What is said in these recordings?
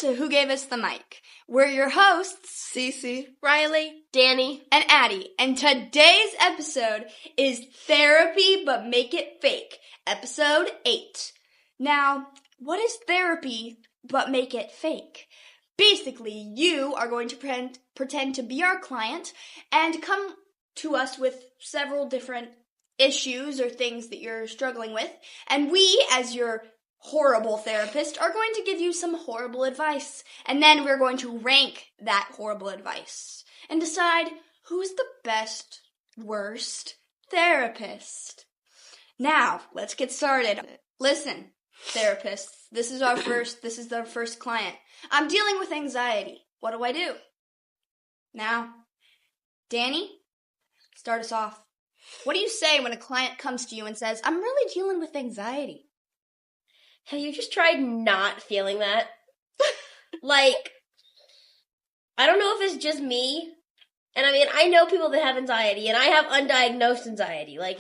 to Who Gave Us the Mic. We're your hosts, Sisi, Rylie, Dany, and Addie, and today's episode is Therapy But Make It Fake, episode 8. Now, what is therapy but make it fake? Basically, you are going to pretend to be our client and come to us with several different issues or things that you're struggling with, and we, as your horrible therapist, are going to give you some horrible advice, and then we're going to rank that horrible advice and decide who's the best, worst therapist. Now, let's get started. Listen, therapists, this is our first client. I'm dealing with anxiety. What do I do? Now, Dany, start us off. What do you say when a client comes to you and says, I'm really dealing with anxiety? have you just tried not feeling that? Like, I don't know if it's just me. And I mean, I know people that have anxiety, and I have undiagnosed anxiety. Like,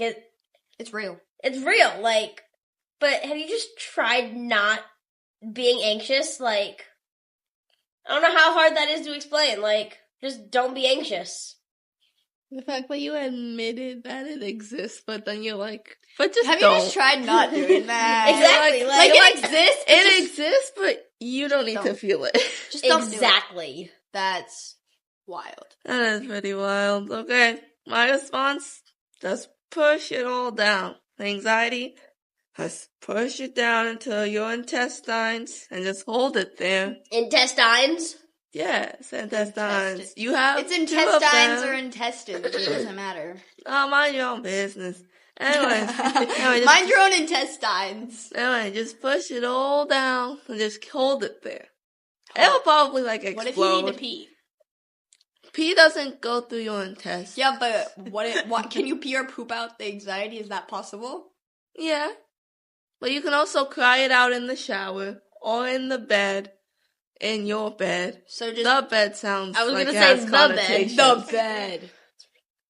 It's real. it's real. Like, but have you just tried not being anxious? Like, I don't know how hard that is to explain. Like, just don't be anxious. the fact that you admitted that it exists, but then you're like, but just Have don't. you just tried not doing that? Exactly. Like it exists. It exists, but you don't need to Don't. feel it. Just don't do it. Exactly. That's wild. That is pretty wild. Okay, my response, just push it all down. Anxiety, just push it down until your intestines and just hold it there. Intestines. Yes, intestines. You have It's two of intestines them. or intestines. It doesn't matter. Oh, mind your own business. Anyway, just, Mind your own intestines. anyway, just push it all down and just hold it there. It'll probably like explode. What if you need to pee? Pee doesn't go through your intestines. Yeah, but what can you pee or poop out the anxiety? Is that possible? Yeah. But you can also cry it out in the shower or in the bed. In your bed. So just The bed sounds I was like gonna it say has the bed. connotations. the bed.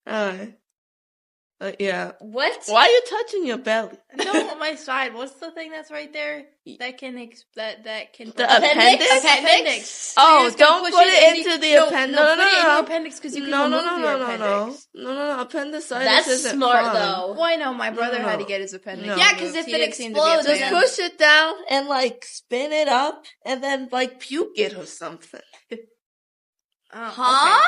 Alright. Yeah. What? Why are you touching your belly? No, on my side. What's the thing that's right there? That can The appendix? Appendix? Oh, You're just gonna don't push put it it in into the no, appendix. No, No, put it in no, your no. appendix because you can No, remove no, your no, appendix. no. Appendicitis That's isn't smart, fun. though. Well, I know my brother No. had to get his appendix. No. Yeah, removed. 'cause if He it didn't seem to be a explodes, Just fan. push it down and like spin it up and then like puke it or something. Huh?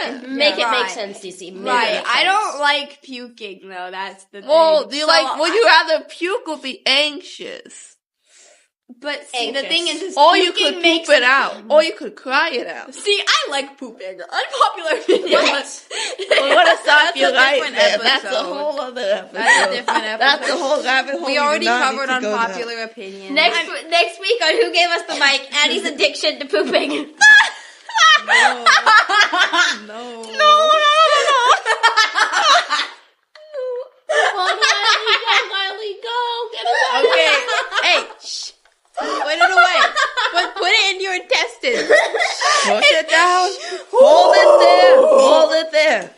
Yeah. Make it Right. make sense, Sisi. Make it Right. make I sense. don't like puking though. That's the Well, thing. do you So like, would you rather puke or be anxious? But see, the Anxious. thing is Or you puking could poop makes it out. Or you could cry it out. See, I like pooping. Unpopular opinion. What? Well, what a stop That's you a right different there. That's a episode. whole other episode. That's a different episode. That's a whole rabbit hole. We you do already not covered need to go down. unpopular opinions. Next week on Who Gave Us the Mic, Addie's addiction to pooping. No. No. Come on, Rylie, go. Get it out. Okay. Hey, shh. Put it away. Put it in your intestines. Push it down. Hold it there. Hold it there.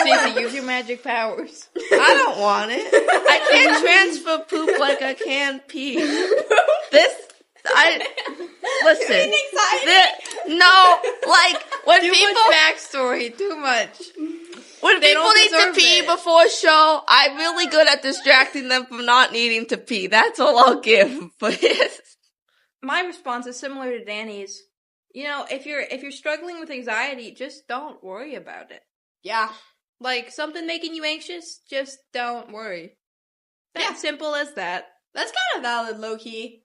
Stacey, use your magic powers. I don't want it. I can't transfer poop like I can pee. Listen. No, like, when Too people, much backstory. Too much. when They people don't need to deserve pee it. before a show, I'm really good at distracting them from not needing to pee. That's all I'll give. But yes. My response is similar to Danny's. You know, if you're struggling with anxiety, just don't worry about it. Yeah. Like something making you anxious, just don't worry. That's Yeah. simple as that. That's kind of valid, low key.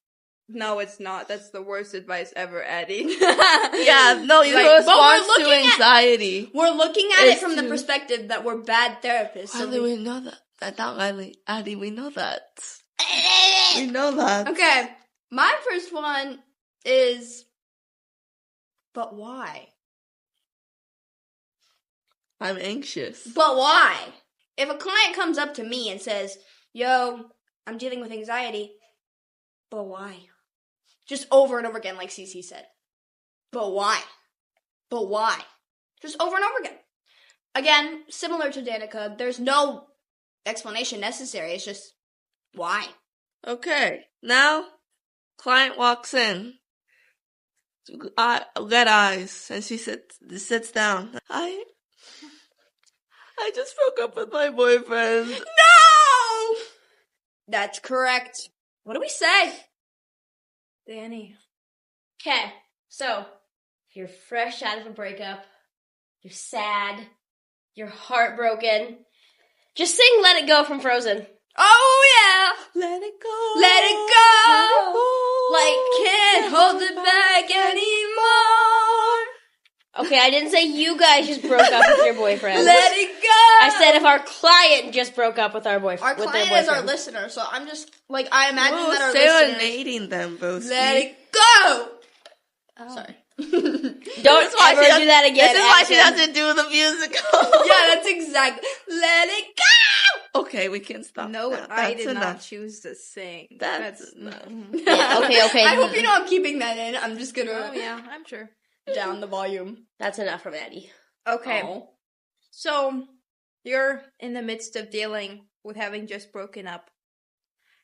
No, it's not. That's the worst advice ever, Addie. Yeah, no, your Like, but response we're to looking at- anxiety. We're looking at it It's from the true. perspective that we're bad therapists. How So do we know that? That's not Rylie. Addie, we know that. We know that. Okay, my first one is, but why? I'm anxious. But why? If a client comes up to me and says, yo, I'm dealing with anxiety, but why? Just over and over again, like Sisi said. But why? But why? Just over and over again. Again, similar to Danica, there's no explanation necessary. It's just, why? Okay, now, client walks in. red eyes, and she sits down. I just broke up with my boyfriend. No! That's correct. What do we say? Dany. Okay, so you're fresh out of a breakup. You're sad. You're heartbroken. Just sing "Let It Go" from Frozen. Oh yeah! Let it go. Let it go! Like can't hold it back anymore. Okay, I didn't say you guys just broke up with your boyfriend. Let it go! I said if our client just broke up with our boyfriend. Our client is our listener, so I'm just, like, I imagine that our serenading them, Broski. Let it go! Oh. Sorry. Don't ever do that again. This is why she doesn't do the musical. Yeah, that's exactly. Let it go! Okay, we can stop. No, now. I That's did enough. not choose to sing. That's enough. Yeah, okay. I hope you know I'm keeping that in. I'm just gonna Oh yeah, I'm sure. down the volume. That's enough from Addie. Okay. Oh. So, you're in the midst of dealing with having just broken up.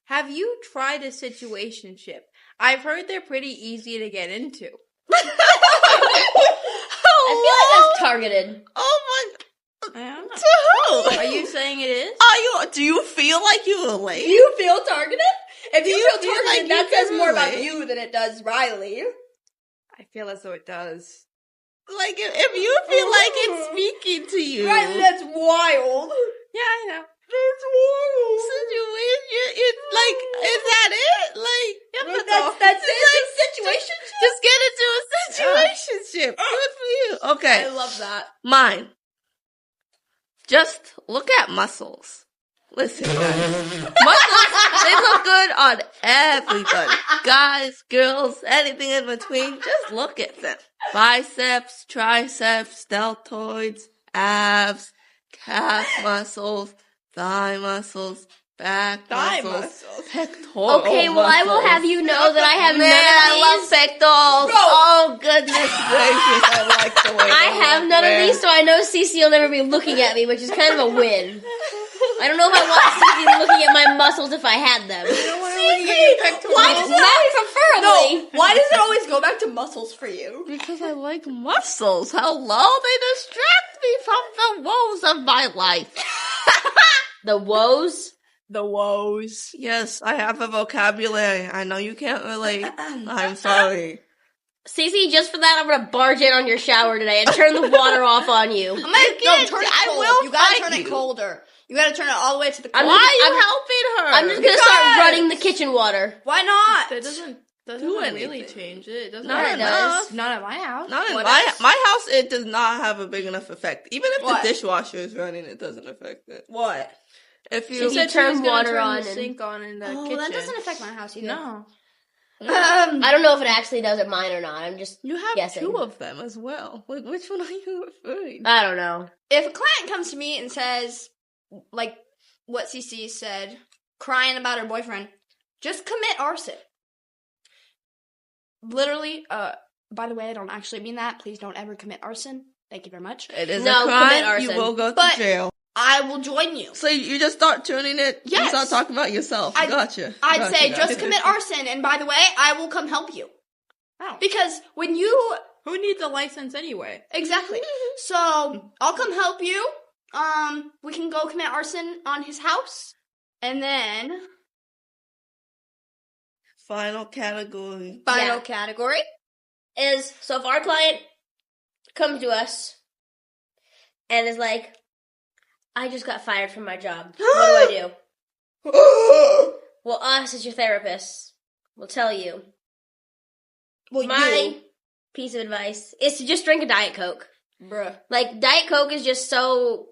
Have you tried a situationship? I've heard they're pretty easy to get into. I feel like that's targeted. Oh my! I don't know. To who? Are you saying it is? Do you feel like you were late? Do you feel targeted? If you feel feel targeted, like that you says can more about relate? you than it does Rylie. I feel as though it does. Like if you feel like it's speaking to you. Rylie, that's wild. Yeah, I know. That's wild. Situation, it's like, is that it? Like, Yep, Well, that's all. that's It's it. like Situation. just get into a situationship. Good for you. Okay, I love that. mine. Just look at muscles. Listen, guys. Muscles, they look good on everybody. Guys, girls, anything in between. Just look at them. Biceps, triceps, deltoids, abs, calf muscles, thigh muscles, back muscles, pectoral Okay, well, I will muscles. have you know that I have Man, none I of love these. pectorals. Oh, goodness gracious. I like the way I they have look, none of man. these, so I know Sisi will never be looking at me, which is kind of a win. I don't know if I want Sisi looking at my muscles if I had them. Why does it Not preferably. No, why does it always go back to muscles for you? Because I like muscles. Hello? They distract me from the woes of my life. The woes? The woes. Yes, I have a vocabulary. I know you can't relate. I'm sorry. Sisi, just for that, I'm gonna barge in on your shower today and turn the water off on you. I'm gonna can't- turn it I cold. will You gotta fight turn it you. colder. You gotta turn it all the way to the I'm cold. Why are you I'm- helping her? I'm just gonna start running the kitchen water. Why not? That doesn't Do really anything. change it. It doesn't Not Yeah, it enough. does. Not at my house. Not in What my else? my house. It does not have a big enough effect. Even if What? the dishwasher is running, it doesn't affect it. What? If She you said She was turn gonna water turn on the and- sink on in the Oh, kitchen. that doesn't affect my house either. No. I don't know if it actually does at mine or not. I'm just you have guessing. two of them as well. Like, which one are you referring? I don't know. If a client comes to me and says, like what Sisi said, crying about her boyfriend, just commit arson. Literally, by the way, I don't actually mean that. Please don't ever commit arson. Thank you very much. It is No, a crime. commit You arson. will go to But- jail. I will join you. So you just start turning it. You Yes. start talking about yourself. Gotcha. I'd Gotcha, say gotcha. just commit arson, and by the way, I will come help you. Oh. Because when you Who needs a license anyway? exactly, so I'll come help you. We can go commit arson on his house, and then Final category. final Yeah. category. Is so if our client comes to us and is like, I just got fired from my job. What do I do? Well, us as your therapists will tell you. Well, My piece of advice is to just drink a Diet Coke. bruh. Like, Diet Coke is just so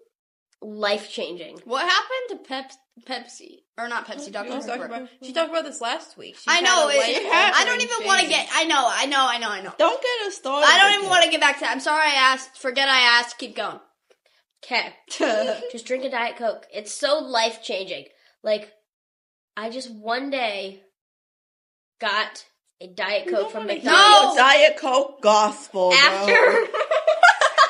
life-changing. What happened to Pepsi? Or not Pepsi, Dr. Pepper. She talked about this last week. She I had know. a life I don't even want to get. I know. Don't get us started. I don't even want to get back to that. I'm sorry I asked. Forget I asked. Keep going. Okay. Just drink a Diet Coke. It's so life-changing. Like, I just one day got a Diet Coke from McDonald's. No! Diet Coke gospel. bro. After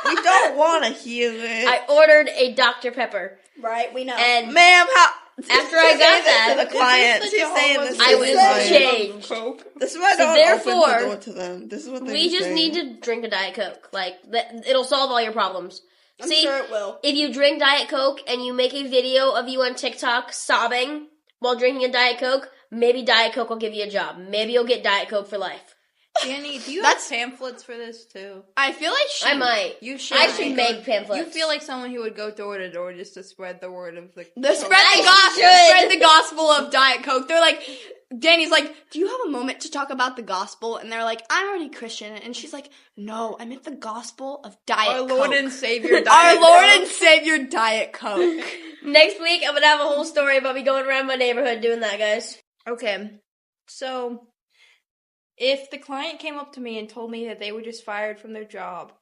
We don't want to hear it. I ordered a Dr. Pepper. Right, we know. And Ma'am, how After I got to the that, client. She's saying this I to was the client. changed. This is why I So don't therefore, open the door to them. This is what they We just say. need to drink a Diet Coke. Like, it'll solve all your problems. I'm See, sure it will. if you drink Diet Coke and you make a video of you on TikTok sobbing while drinking a Diet Coke, maybe Diet Coke will give you a job. Maybe you'll get Diet Coke for life. Dany, do you have pamphlets for this too? I feel like I might. You should. I should make pamphlets. You feel like someone who would go door to door just to spread the word of the spread the gospel of Diet Coke. They're like, Dany's like, do you have a moment to talk about the gospel? And they're like, I'm already Christian. And she's like, no, I meant the gospel of Diet Our Coke. Lord and Savior Diet Our Coke. Lord and Savior Diet Coke. Next week, I'm gonna have a whole story about me going around my neighborhood doing that, guys. Okay, so if the client came up to me and told me that they were just fired from their job,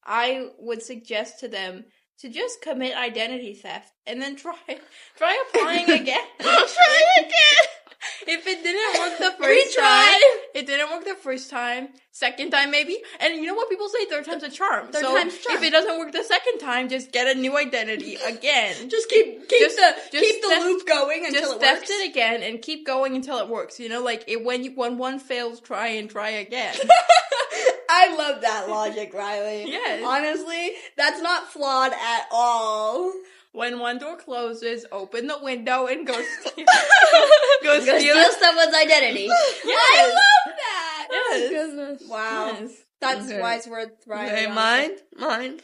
I would suggest to them to just commit identity theft and then try applying again. Try again. If it didn't work the first time, it didn't work the first time. Second time maybe, and you know what people say? Third time's a charm. Third time's a charm. If it doesn't work the second time, just get a new identity again. Just keep the loop going until it works. Just test it again and keep going until it works. You know, like when one fails, try again. I love that logic, Rylie. Yes. Honestly, that's not flawed at all. When one door closes, open the window and go steal. Go steal someone's identity. Yes. I love that. Yes. Oh, goodness. Wow. Yes. That's Okay. wise words, Rylie. Okay, mine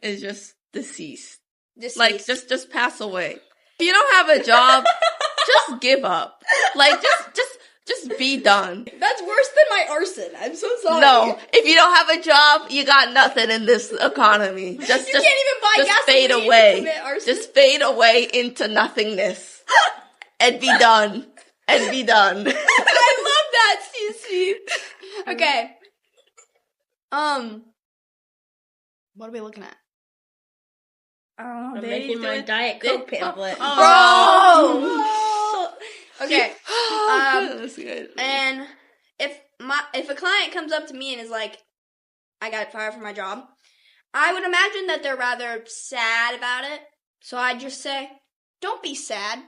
is just deceased. Deceased. Like, just pass away. If you don't have a job, just give up. Like, just be done. That's worse than my arson. I'm so sorry. No, if you don't have a job, you got nothing in this economy. You can't even buy just gasoline fade to away. commit arson. Just fade away into nothingness. And be done. And be done. I love that, Sisi. Okay. What are we looking at? I'm making my Diet Coke pamphlet. Bro! Okay. That's good. And if a client comes up to me and is like, I got fired from my job, I would imagine that they're rather sad about it. So I'd just say, don't be sad.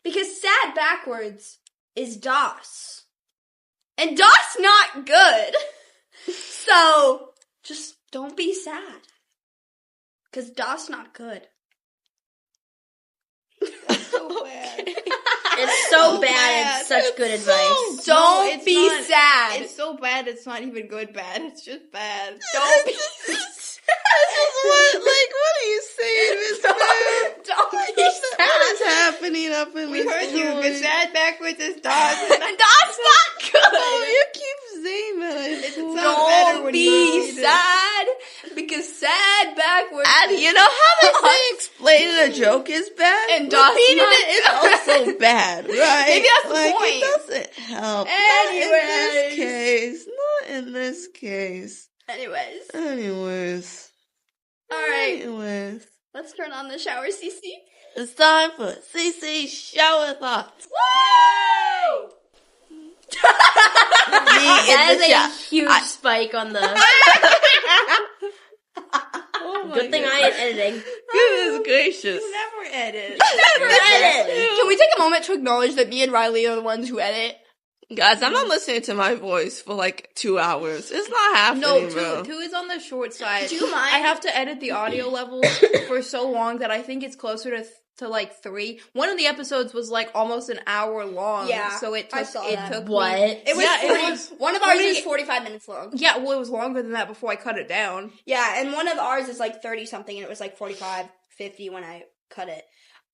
Because sad backwards is DOS. And DOS not good. So just don't be sad. Because DOS not good. So bad. It's so bad. It's such good advice. Don't be sad. It's so bad. It's not even good bad. It's just bad. Don't be What are you saying, Miss Brown? Don't be sad. What is happening up in We this heard you. story? Good sad backwards is DOS. DOS not good. Oh, you keep saying that. Don't be sad, because sad backwards. Addie, you know how they say explaining a joke is bad? And DOS repeating not it is also bad, right? Maybe that's the point. It doesn't help. Anyways. Not in this case. Anyways. Alright. Let's turn on the shower, Sisi. It's time for Sisi shower thoughts. Woo! That is a huge spike on the... Oh Good thing I ain't editing. Goodness gracious. You never edit. Can we take a moment to acknowledge that me and Rylie are the ones who edit? Guys, I'm not listening to my voice for like 2 hours. It's not happening, No, bro. two is on the short side. Do you mind? I have to edit the audio levels for so long that I think it's closer to like 3. One of the episodes was like almost an hour long. Yeah, So it took, I saw that. took What? me. It was, Yeah, it 40 was- one of ours is 45 minutes long. Yeah, well, it was longer than that before I cut it down. Yeah, and one of ours is like 30 something, and it was like 45, 50 when I cut it.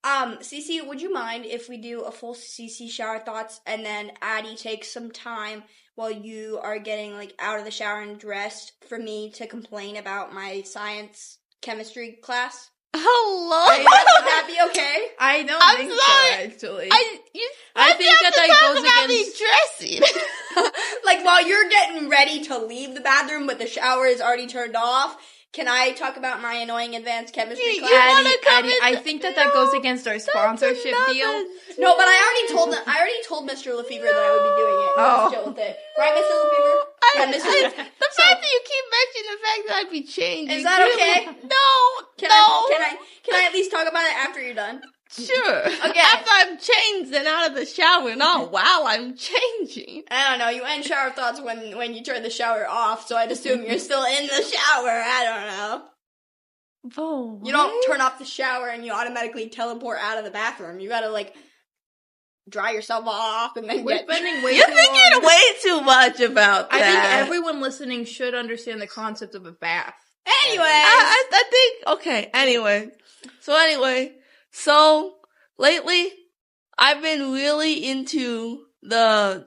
Sisi, would you mind if we do a full Sisi shower thoughts, and then Addie takes some time while you are getting like out of the shower and dressed for me to complain about my science chemistry class? Hello? Would that be okay? I don't I'm think sorry. so, actually. I think that goes against... dressing. Like while you're getting ready to leave the bathroom, but the shower is already turned off, can I talk about my annoying advanced chemistry class? Addie, I think that goes against our sponsorship deal. No, but I already told Mr. Lefevre that I would be doing it. Oh. Chill with it. Right, Mr. Lefevre? Yeah, Mr. Lefevre. The fact that you keep mentioning the fact that I'd be changing. Is that okay? No, Can I at least talk about it after you're done? Sure. Okay. After I'm changed and out of the shower, not while I'm changing. I don't know. You end shower thoughts when you turn the shower off, so I'd assume you're still in the shower. I don't know. Oh, You don't turn off the shower and you automatically teleport out of the bathroom. You gotta, like, dry yourself off and then We're get... spending way You're too thinking long. way too much about that. I think everyone listening should understand the concept of a bath. Anyway! I think, okay, anyway. So, lately, I've been really into the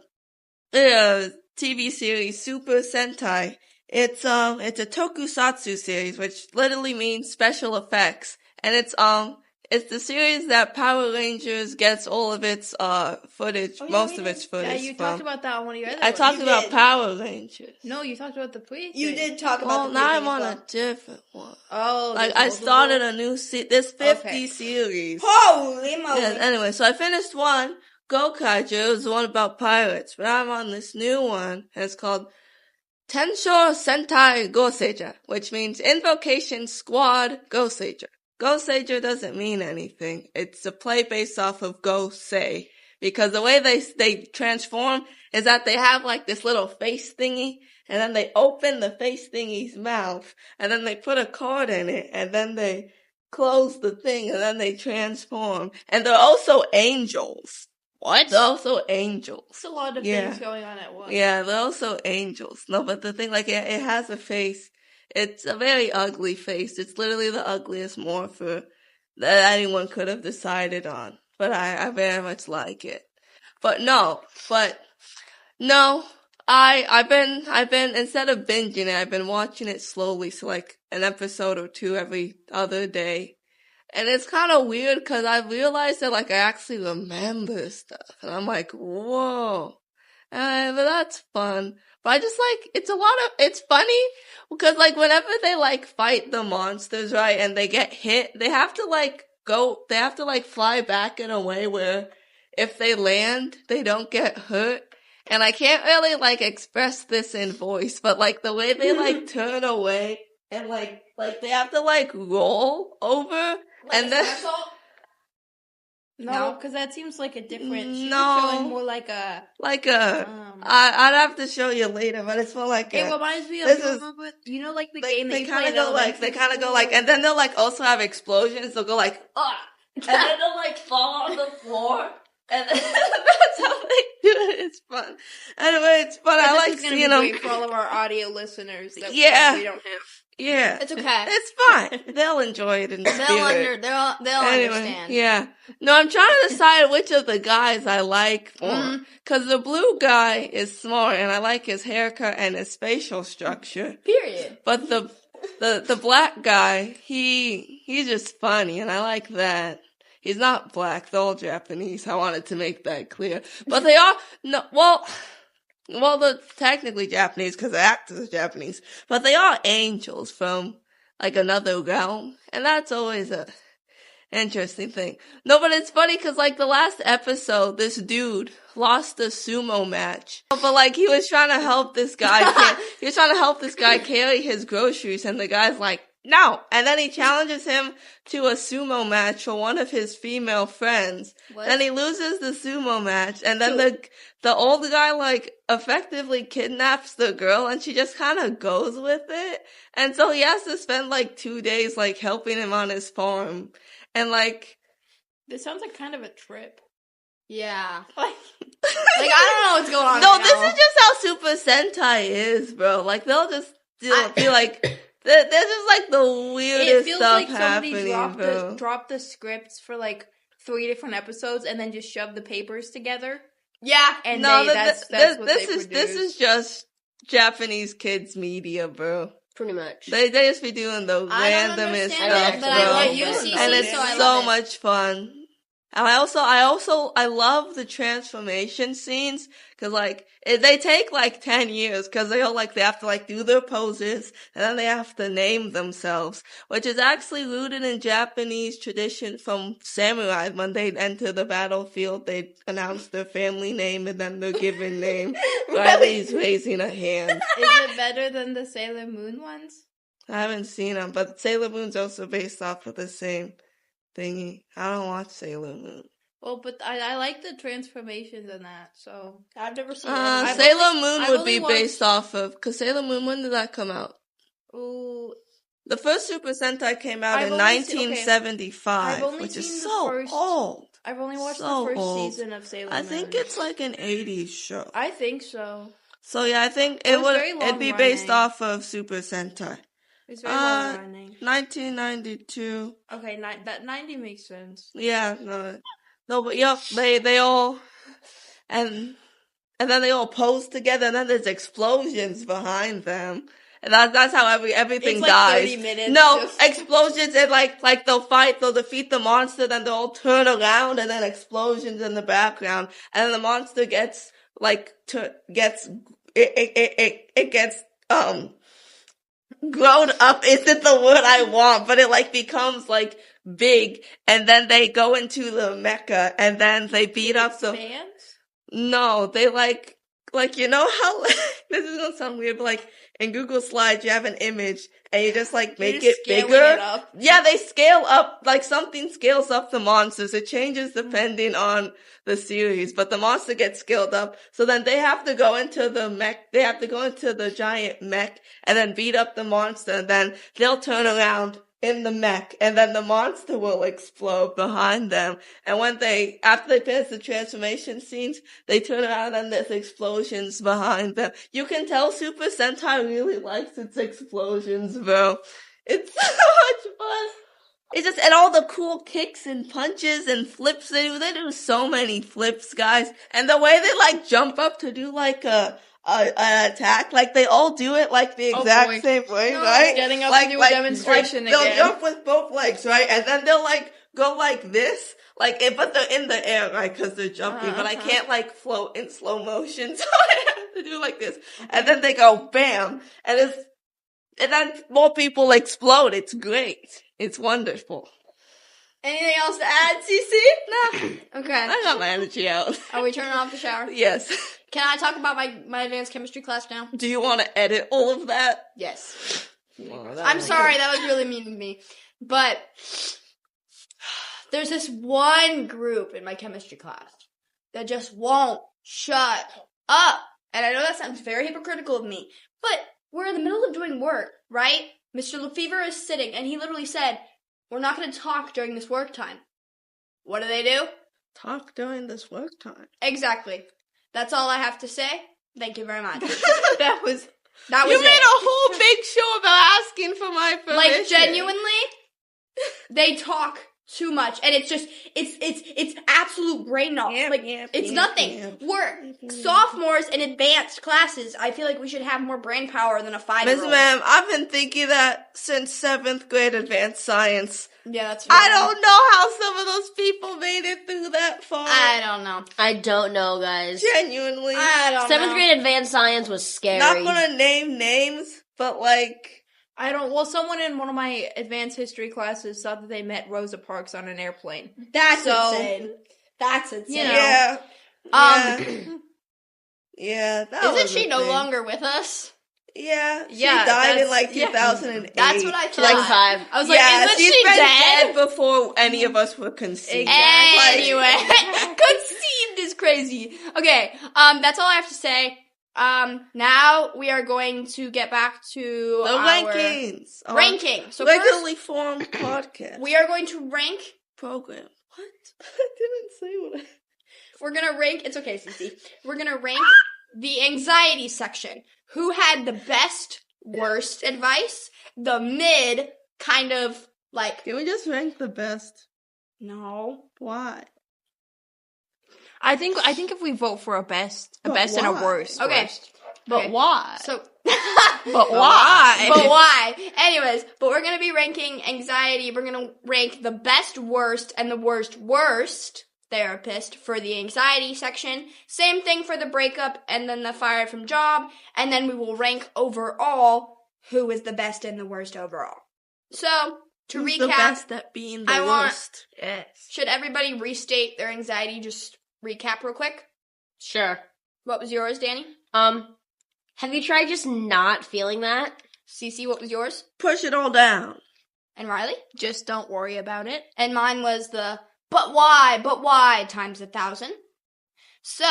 TV series Super Sentai. It's a tokusatsu series, which literally means special effects. And it's the series that Power Rangers gets all of its footage, most of its footage Yeah, you from. talked about that on one of your other I ones. talked You about did. Power Rangers. No, you talked about the police. You did talk about Well, the now briefing I'm on as a well. different one. Oh, Like, there's I multiple? started a new there's 50 Okay. series. Holy moly! Yeah, anyway, so I finished one, Gokaiger, it was the one about pirates, but I'm on this new one, and it's called Tensho Sentai Goseija, which means Invocation Squad Goseija. Goseija doesn't mean anything. It's a play based off of Gosei, because the way they transform is that they have like this little face thingy, and then they open the face thingy's mouth, and then they put a cord in it, and then they close the thing, and then they transform. And they're also angels. What? They're also angels. It's a lot of Yeah. things going on at once. Yeah, they're also angels. No, but the thing, like, it has a face. It's a very ugly face. It's literally the ugliest morpher that anyone could have decided on. But I very much like it. But no, I've been, instead of binging it, I've been watching it slowly, so like an episode or two every other day. And it's kind of weird because I realized that like I actually remember stuff. And I'm like, whoa. But that's fun. But I just like, it's funny because like whenever they like fight the monsters, right, and they get hit, they have to fly back in a way where if they land, they don't get hurt. And I can't really like express this in voice, but like the way they like turn away and like they have to like roll over and then No, because that seems like a different. She was No. showing more like a. I'd have to show you later, but it's more like It reminds me of this is- you know, like the they game that you kind play of in go like they elementary kind of go school? like, and then they'll like also have explosions. They'll go like and then they'll like fall on the floor. And then that's how they do it. It's fun. Anyway, it's fun. I like This is gonna seeing be them. great for all of our audio listeners. That Yeah. we don't have. Yeah, It's okay. it's fine. They'll enjoy it in spirit. They'll understand. Yeah. No, I'm trying to decide which of the guys I like more. Cause the blue guy is smart and I like his haircut and his facial structure. Period. But the black guy, he's just funny and I like that. He's not black, they're all Japanese. I wanted to make that clear. But they are, well, they're technically Japanese because the actor's Japanese. But they are angels from, like, another realm. And that's always a interesting thing. No, but it's funny because, like, the last episode, this dude lost a sumo match. But, like, he was trying to help this guy, carry his groceries, and the guy's like, no! And then he challenges him to a sumo match for one of his female friends. What? Then he loses the sumo match, and then the old guy, like, effectively kidnaps the girl, and she just kind of goes with it. And so he has to spend, like, 2 days, like, helping him on his farm. And, like... This sounds like kind of a trip. Yeah. Like, Like, I don't know what's going on No, right this now. is just how Super Sentai is, bro. Like, they'll just be like... There's just, like, the weirdest it feels stuff like somebody happening, bro. dropped the scripts for like 3 different episodes and then just shoved the papers together. Yeah. And No, that's what they produced. this is just Japanese kids media, bro. Pretty much. They just be doing the I don't randomest understand stuff, it, bro. but I love you, UCC, And it's so I so love it. much fun. And I love the transformation scenes, cause like, they take like 10 years, cause they have to like do their poses, and then they have to name themselves, which is actually rooted in Japanese tradition from samurai. When they'd enter the battlefield, they'd announce their family name and then their given name. Riley's raising a hand. Is it better than the Sailor Moon ones? I haven't seen them, but Sailor Moon's also based off of the same thingy. I don't watch Sailor Moon. Well, but I like the transformations in that, so. I've never seen that. Sailor Moon I've would only be based off of, because Sailor Moon, when did that come out? Ooh, The first Super Sentai came out I've in only seen- okay. 1975, I've only which seen is the so first- old. I've only watched So the first old. season of Sailor I Moon. think it's like an 80s show. I think so. So yeah, I think It was very it'd be based long-running. off of Super Sentai. It's very long running. 1992. Okay, that 90 makes sense. Yeah, no, but yep, they all, and then they all pose together, and then there's explosions behind them, and that's how everything It's like dies. 30 minutes. No, just- explosions, and like they'll defeat the monster, then they'll all turn around, and then explosions in the background, and then the monster gets grown up isn't the word I want, but it becomes big, and then they go into the mecha, and then they beat up the. Fans? No, they you know how this is gonna sound weird, but in Google Slides you have an image and you just make You're it just scaling bigger. it up. Yeah, they scale up, something scales up the monsters. It changes depending on the series, but the monster gets scaled up. So then they have to go into the mech, they have to go into the giant mech and then beat up the monster, and then they'll turn around in the mech, and then the monster will explode behind them. And after they finish the transformation scenes, they turn around and there's explosions behind them. You can tell Super Sentai really likes its explosions, bro. It's so much fun. It's just, and all the cool kicks and punches and flips they do so many flips, guys. And the way they jump up to do an attack, they all do it the exact boy. same way, No, right? Getting up to do a demonstration They'll again. jump with both legs, right? And then they'll go like this, but they're in the air, right? Because they're jumping, but I can't float in slow motion, so I have to do like this. And then they go bam, and then more people explode. It's great. It's wonderful. Anything else to add, Sisi? Nah, Okay. I got my energy out. Are we turning off the shower? Yes. Can I talk about my advanced chemistry class now? Do you want to edit all of that? Yes. Well, I'm sorry, that was really mean of me. But there's this one group in my chemistry class that just won't shut up. And I know that sounds very hypocritical of me, but we're in the middle of doing work, right? Mr. Lefevre is sitting, and he literally said, "We're not going to talk during this work time." What do? Talk during this work time. Exactly. That's all I have to say. Thank you very much. That was You made it. a whole big show about asking for my permission. Genuinely, they talk too much, and it's absolute brain knowledge. It's nothing. We're sophomores in advanced classes. I feel like we should have more brain power than a 5-year-old. Miss Ma'am, I've been thinking that since 7th grade advanced science. Yeah, that's I don't know how some of those people made it through that far. I don't know. I don't know, guys. Genuinely. I don't know. 7th grade advanced science was scary. Not gonna name names, but I don't. Well, someone in one of my advanced history classes thought that they met Rosa Parks on an airplane. That's So- insane. That's insane. You know. yeah. Yeah, that was Isn't she a no thing. longer with us? Yeah, she Yeah, died in that's- yeah. 2008. That's what I thought. Like 5. I was like, yeah, isn't she's she been dead? before any of us were conceived. Anyway, conceived is crazy. Okay, that's all I have to say. Now we are going to get back to The our rankings. ranking. So Regularly formed podcast. first, we are going to rank. program. What? I didn't say what I... We're gonna rank. It's okay, Sisi. We're gonna rank the anxiety section. Who had the best, worst advice? The mid, kind of Can we just rank the best? no. Why? I think if we vote for a best But and a why? worst. Okay. Worst. But Okay. why? So. But why? But why? Anyways, but we're gonna be ranking anxiety. We're gonna rank the best, worst, and the worst therapist for the anxiety section. Same thing for the breakup and then the fired from job. And then we will rank overall who is the best and the worst overall. So, to Who's recap, the best at being the I want- worst? Yes. should everybody restate their anxiety? Just recap real quick. Sure. What was yours, Dany? Have you tried just not feeling that? Sisi, what was yours? Push it all down. And Rylie? Just don't worry about it. And mine was the but why times 1,000. So,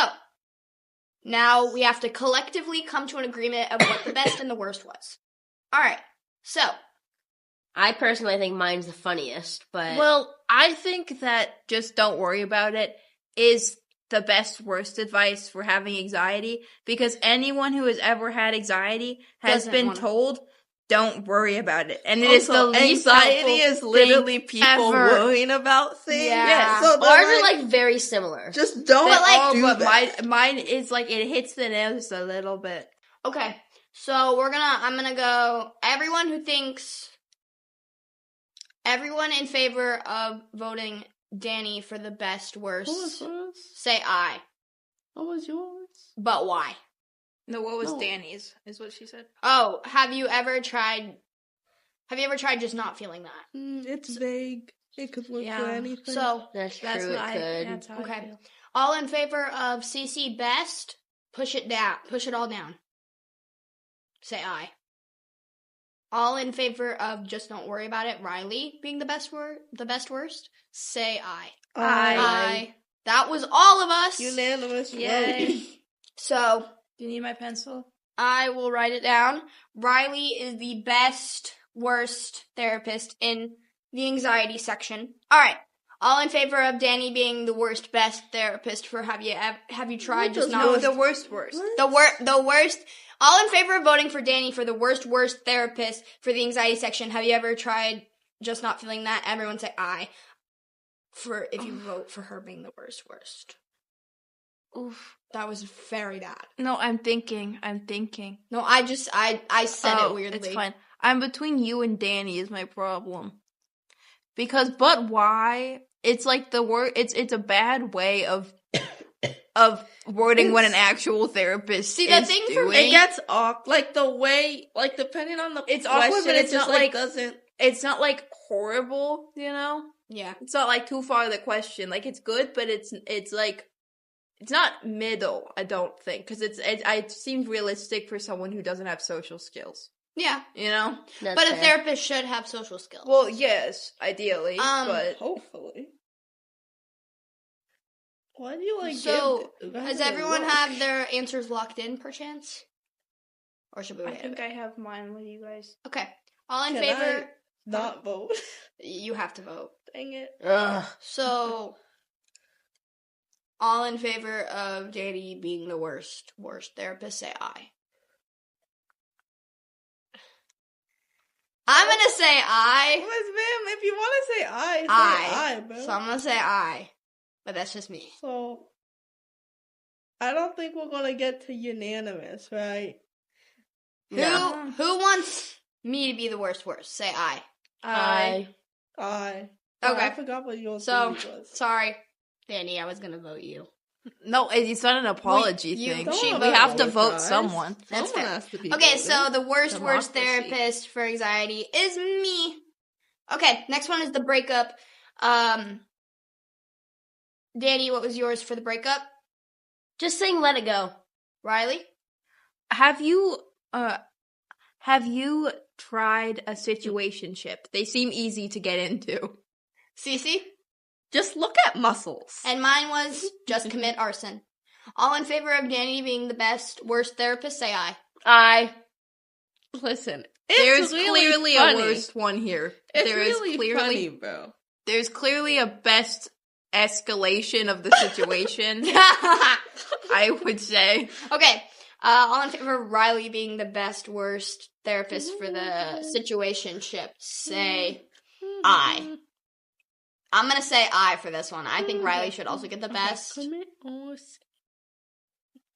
now we have to collectively come to an agreement of what the best and the worst was. Alright, so. I personally think mine's the funniest, but... Well, I think that just don't worry about it is the best worst advice for having anxiety, because anyone who has ever had anxiety has Doesn't been wanna- told, don't worry about it. And it is the Also, least anxiety helpful is literally thing people ever. worrying about things. Yeah. So they're Ours are, like, very similar. just don't do But that. mine is like, it hits the nail just a little bit. Okay, so I'm gonna go, everyone in favor of voting Dany for the best worst, What was yours? say aye. What was yours? But why? No, what was No. Dany's, is what she said. Oh, have you ever tried just not feeling that? It's vague. It could look Yeah. for anything. So, That's true, That's it what I, could. that's how I Okay. feel. all in favor of Sisi best, push it all down. Say aye. All in favor of just don't worry about it, Rylie being the best worst, say aye. Aye. That was all of us. Unanimous Yay. vote. So, Do you need my pencil? I will write it down. Rylie is the best worst therapist in the anxiety section. All right. All in favor of Dany being the worst best therapist for have you tried just No, not the worst. the worst. All in favor of voting for Dany for the worst therapist for the anxiety section. Have you ever tried just not feeling that? Everyone say aye. For if you vote for her being the worst. Oof. That was very bad. No, I'm thinking. No, I said it weirdly. It's fine. I'm between you and Dany is my problem. Because, but why? It's like the word. It's a bad way of wording what an actual therapist. See, the is thing for doing. me- It gets awkward. Like the way, like depending on the It's question, awkward, but it it's just not like- doesn't. It's not like horrible, you know. Yeah. It's not like too far the question. Like it's good, but it's like it's not middle. I don't think because it seems realistic for someone who doesn't have social skills. Yeah. You know. That's But a fair. therapist should have social skills. Well, yes, ideally, but Hopefully. Why do you like? So, give- does that everyone look? have their answers locked in, perchance? Or should we I wait a think bit? I have mine with you guys. Okay. All in Can favor? not vote? You have to vote. Dang it! Ugh. So, all in favor of Dany being the worst therapist, say aye. I'm gonna say aye. Liz, ma'am, if you want to say aye, say Aye. aye, bro. So I'm gonna say aye. But that's just me. So, I don't think we're gonna get to unanimous, right? No. Who wants me to be the worst? Say aye. Aye. Aye. Okay. I forgot what yours So, was. sorry, Dany, I was gonna vote you. No, it's not an apology you- thing. don't We have to vote, vote guys. someone. That's Someone fair. has to be Okay, voted. so the worst Democracy. therapist for anxiety is me. Okay, next one is the breakup. Dany, what was yours for the breakup? Just saying let it go. Rylie? Have you tried a situationship? They seem easy to get into. Sisi? just look at muscles. And mine was just commit arson. All in favor of Dany being the worst therapist, say aye. Aye. Listen, There's it's really clearly funny. a worst one here. It's There is really clearly funny, bro. there's clearly a best escalation of the situation, I would say. Okay. All in favor of Rylie being the worst therapist for the situationship, say aye. I'm gonna say aye for this one. I think Rylie should also get the best. Commit or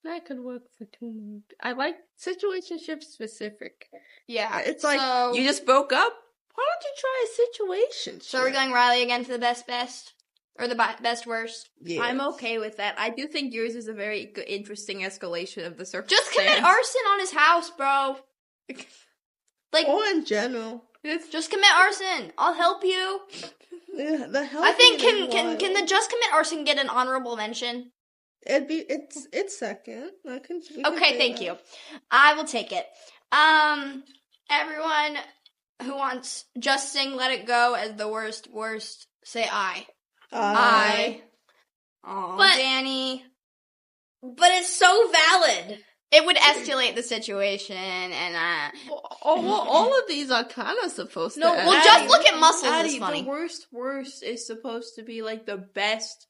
that could work for 2 movies. I like situationship specific. Yeah. It's like so, you just broke up. Why don't you try a situation? So we're going Rylie again for the best? Or the best worst? Yeah. I'm okay with that. I do think yours is a very good, interesting escalation of the circumstance. Just commit arson on his house, bro. Like, Or in general. just commit arson. I'll help you. Yeah, the hell. I think can the just commit arson get an honorable mention? It's second. we can Okay, say thank that. you. I will take it. Everyone, Who wants Just Sing Let It Go as the worst? Say I. I. Oh, But- Dany. But it's so valid. It would escalate the situation, and All of these are kind of supposed No, to. well, end. just look at Muscles Addie, is funny. the worst is supposed to be like the best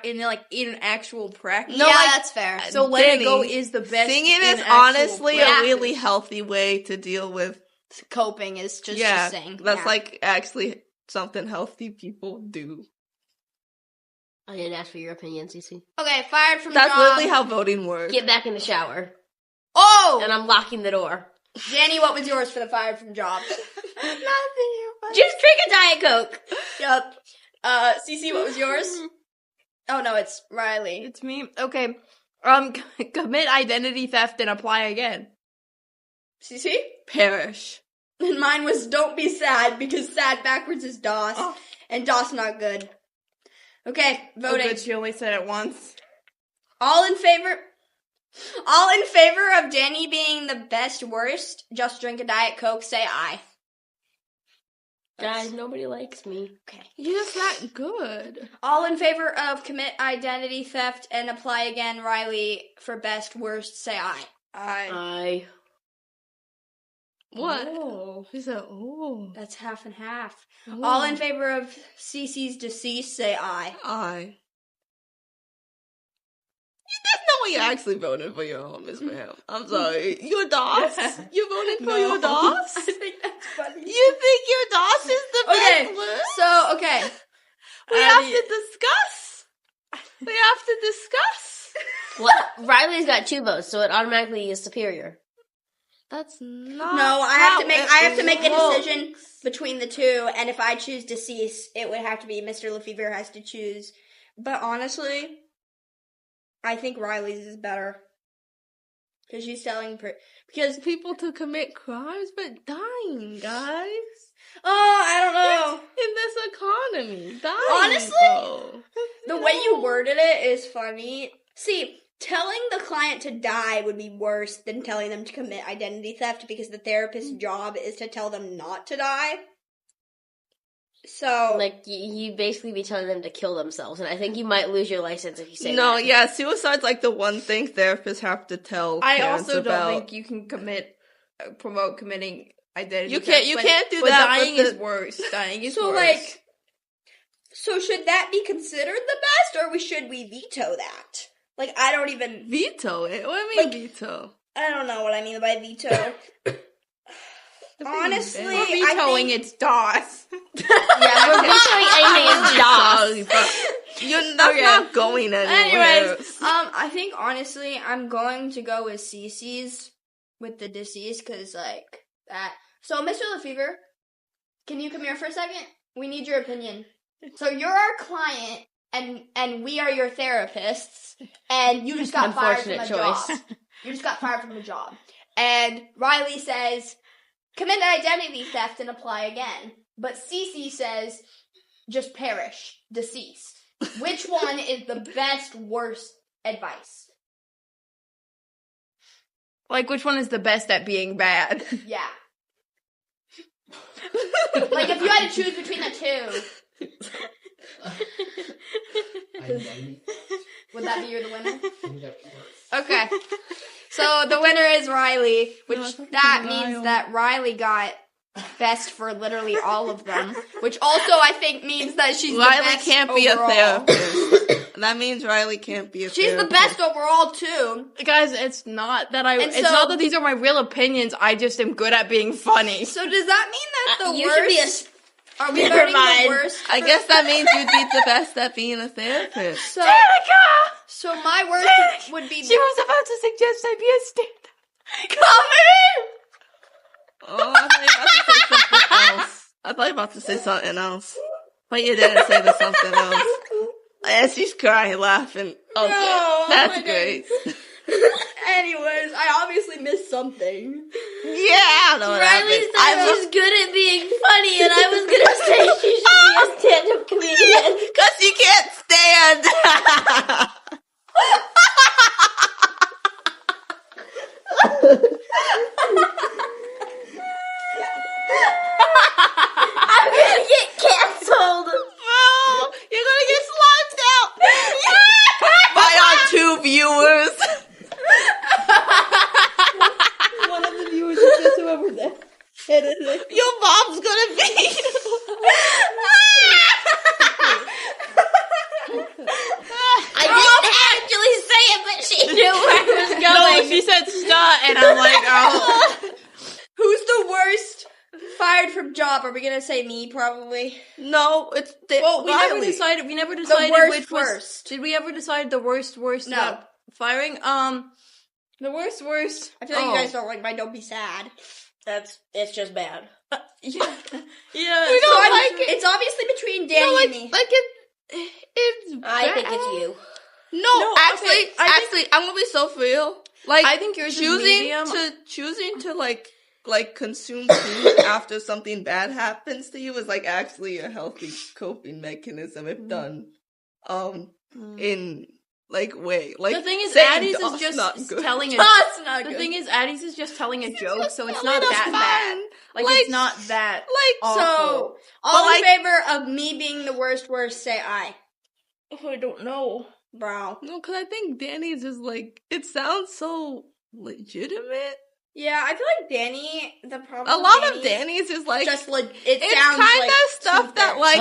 in actual practice. yeah, like, that's fair. So Let It Dany, Go is the best. Singing in is actual honestly a practice. really healthy way to deal with. Coping is just sing. That's Yeah. like actually something healthy people do. I didn't ask for your opinion, Sisi. Okay, fired from That's job. literally how voting works. Get back in the shower. Oh! And I'm locking the door. Danny, what was yours for the fired from job? Just drink a Diet Coke. Yep. Sisi, what was yours? Oh no, it's Rylie. It's me. Okay. Commit identity theft and apply again. Sisi? Perish. And mine was don't be sad because sad backwards is DOS. Oh. And DOS not good. Okay, Oh, voting. good. She only said it once. All in favor of Dany being the best worst, just drink a Diet Coke, say aye. Guys, nobody likes me. Okay. You're just not good. All in favor of commit identity theft and apply again, Rylie, for best worst, say aye. I. What? Oh. He said, oh. That's half and half. Oh. All in favor of Sisi's deceased, say aye. Aye. That's not what you actually voted for your home, Miss Ma'am. I'm sorry. Your DOS? You voted for your DOS? I think that's funny. You think your DOS is the Okay, best word? so, okay. We have to discuss. We have to discuss. Well, Riley's got 2 votes, so it automatically is superior. That's not. No, I have to make a works. decision between the two, and if I choose deceased, it would have to be Mr. Lefevre has to choose. But honestly, I think Riley's is better. Because she's telling because People to commit crimes, but dying, guys. I don't know. In this economy, dying. Honestly, though. The way you worded it is funny. See, telling the client to die would be worse than telling them to commit identity theft because the therapist's job is to tell them not to die. So, Like, you basically be telling them to kill themselves, and I think you might lose your license if you say No, that. yeah, suicide's like the one thing therapists have to tell I parents also about. don't think you can promote committing identity You theft, can't do but that, but dying the- is worse. Dying is so worse. so should that be considered the best, or should we veto that? Like, I don't even, Veto it. What do you mean Like- veto? I don't know what I mean by veto. Honestly, We're vetoing its DOS. Yeah, We're vetoing anything in DOS. Sorry, but that's Okay. not going anywhere. Anyways, I think honestly, I'm going to go with Sisi's with the deceased because like that. So, Mr. Lefevre, can you come here for a second? We need your opinion. So you're our client, and we are your therapists, and you just got fired from a Unfortunate job. choice. You just got fired from a job, and Rylie says, commit identity theft and apply again. But Sisi says, just perish, deceased. Which one is the best, worst advice? Like, which one is the best at being bad? Yeah. Like, if you had to choose between the two, would that be the winner? Okay. So the winner is Rylie, which that means that Rylie got best for literally all of them. Which also I think means that she's the Rylie best can't be overall. a therapist. That means Rylie can't be a She's the therapist. best overall too. Guys, it's not that And it's so- not that these are my real opinions. I just am good at being funny. So does that mean that the You worst? should be a Are we Never voting mind. the worst? I guess that means you'd be the best at being a therapist. So, so my worst would be. She was about to suggest I be a stand-up. Oh, I thought you were about to say something else. But you didn't say the something else. And she's crying, laughing. Okay, No, that's my great. Anyways, I obviously missed something. Yeah, I know what Riley happened. said she's good at being funny, and I was gonna say she should be a stand-up comedian. Because she can't stand. Your mom's gonna be. I didn't actually say it, but she knew where I was going. No, she said stop, and I'm like, oh. Who's the worst fired from job? Are we gonna say me? Probably. No, it's Well, we never Rylie. decided. We never decided worst which was. worst. Did we ever decide the worst? No. About firing. The worst. I feel like you guys don't like my "Don't be sad." It's just bad. Yeah. We So don't like it. It's obviously between Dany No, and me. it's. I think it's you. No, okay, actually, I'm gonna be so real. Like, I think yours is medium. choosing to like consume food after something bad happens to you is like actually a healthy coping mechanism if done, in like way. Like The thing is, saying Addie's "That's is not just good." telling a. That's not The good. thing is, Addie's is just telling a joke, so it's A not little that bad. fun. Like, it's not that. like So, awful. all But, in favor of me being the worst, say aye. Oh, I don't know. Bro. no, because I think Danny's is like it sounds so legitimate. Yeah, I feel like Dany, the problem A lot of Danny's is like just it it's sounds kind like of stuff that like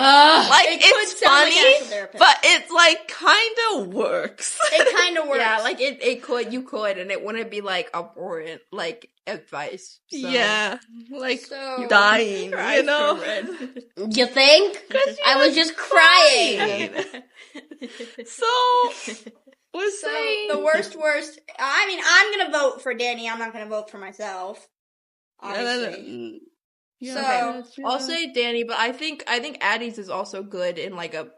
it could it's sound like an funny, actual therapist. but it's like kind of works. It kind of works. Yeah, like it could, you could, and it wouldn't be like abhorrent, like advice. So. Yeah, like So- dying, Your you eyes know. go red. You think? I was just crying. So we're So, saying the worst. I mean, I'm gonna vote for Dany. I'm not gonna vote for myself. Obviously. Yeah, So, I'll say Dany, but I think Addie's is also good in like a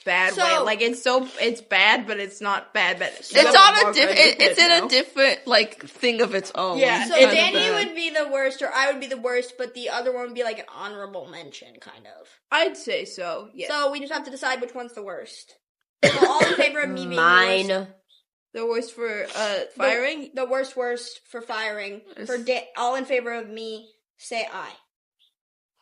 bad So- way. Like it's bad, but it's not bad. But it's on a different. It's in a different like thing of its own. Yeah, So Kinda Dany bad. would be the worst, or I would be the worst, but the other one would be like an honorable mention, kind of. I'd say so. Yeah, So we just have to decide which one's the worst. So all in favor of me being the worst. Mine. the worst for firing. The worst for firing. For all in favor of me, say aye.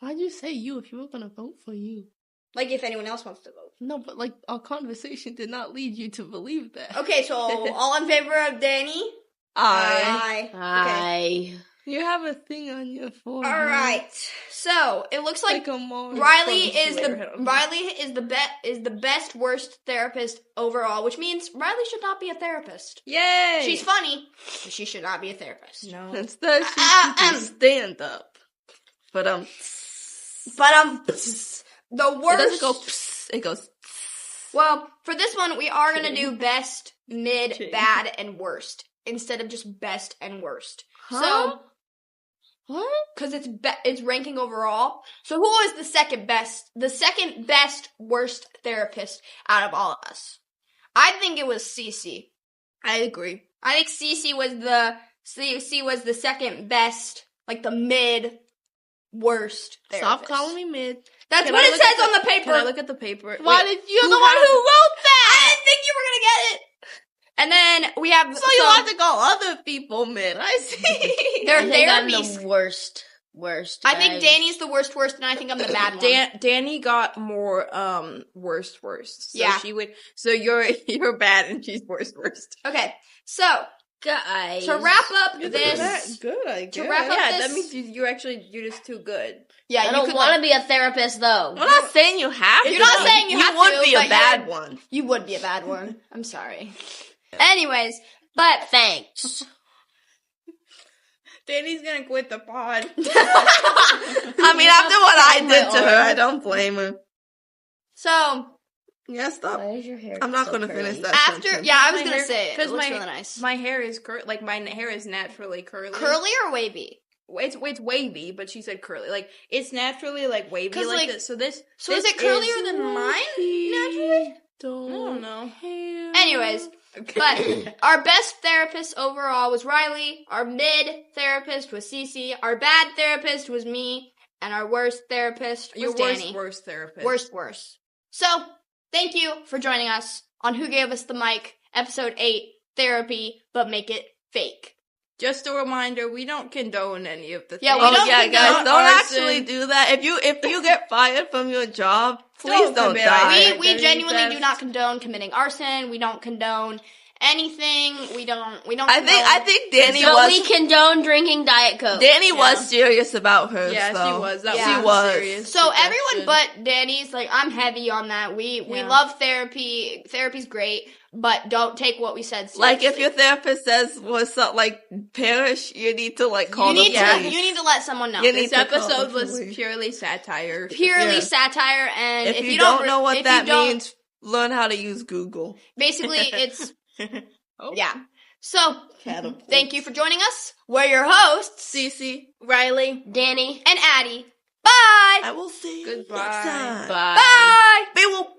Why'd you say you if you were gonna vote for you? Like if anyone else wants to vote. No, but like our conversation did not lead you to believe that. Okay, so all in favor of Dany? I. Aye. Okay. You have a thing on your forehead. All right. So it looks like a Mars. Rylie Probably is later, I don't know. the best worst therapist overall, which means Rylie should not be a therapist. Yay! She's funny, but she should not be a therapist. no. Instead, she can stand up. But But the it doesn't worst. go. Psst, it goes. Well, for this one, we are gonna do best, mid, bad, and worst instead of just best and worst. So, What? because it's ranking overall. So, who was the second best? The second best worst therapist out of all of us? I think it was Sisi. I agree. I think Sisi was the second best, like the mid worst therapist. Stop calling me mid. That's Can what I it look says at on the paper. Can I look at the paper? Why Wait, did you who the one has- who wrote I that? didn't think you were gonna get it. And then we have So you want to call other people mid? I see. their I think I'm therapies. the worst. I think guys. Dany's the worst, and I think I'm the bad one. Dany got more worst. So Yeah. she would. So you're bad and she's worst. Okay, so Guys. to wrap up You're this, that good, I guess. to wrap up Yeah, this, that means you're just too good. yeah, I you don't could want to like, be a therapist though. I'm not saying you have. You're to. not saying you have would to, be but a bad you're- one. you would be a bad one. I'm sorry. Anyways, but Thanks. Dany's gonna quit the pod. I mean, after what I did to her, I don't blame her. so Yeah, stop. Why is your hair? I'm not so gonna curly? finish that. after, sentence. yeah, I was My gonna hair- say it. It 'cause looks my- really nice. My hair is my hair is naturally curly. Curly or wavy? It's wavy, but she said curly. Like it's naturally like wavy 'Cause, like like- this. So this. So this is it curlier than mine naturally? I don't know. Anyways, but our best therapist overall was Rylie. Our mid therapist was Sisi. Our bad therapist was me, and our worst therapist was Your Dany. worst therapist. Worst. So, thank you for joining us on Who Gave Us the Mic, episode 8, Therapy, but Make It Fake. Just a reminder, we don't condone any of the Yeah, things. we don't yeah, condone guys, don't arson. actually do that. If you get fired from your job, please Don't don't commit die. arson. We Identity genuinely do theft. not condone committing arson. We don't condone anything. We don't. I think Dany So we was. condone drinking Diet Coke. Dany was serious about hers. Yeah, though. she was. That Yeah. was serious. So suggestion. everyone but Dany's like, I'm heavy on that. We love therapy. Therapy's great, but don't take what we said seriously. Like if your therapist says was something like perish, you need to like call you need the to police. you need to let someone know. You need This to call episode the was police. purely satire. Purely Yeah. satire, and If you don't know what if that you don't- means, learn how to use Google. basically it's Oh. yeah. So Catapult. thank you for joining us. We're your hosts, Sisi, Rylie. Dany. and Addie. Bye. I will see you Goodbye. next time. Bye. Bye. They will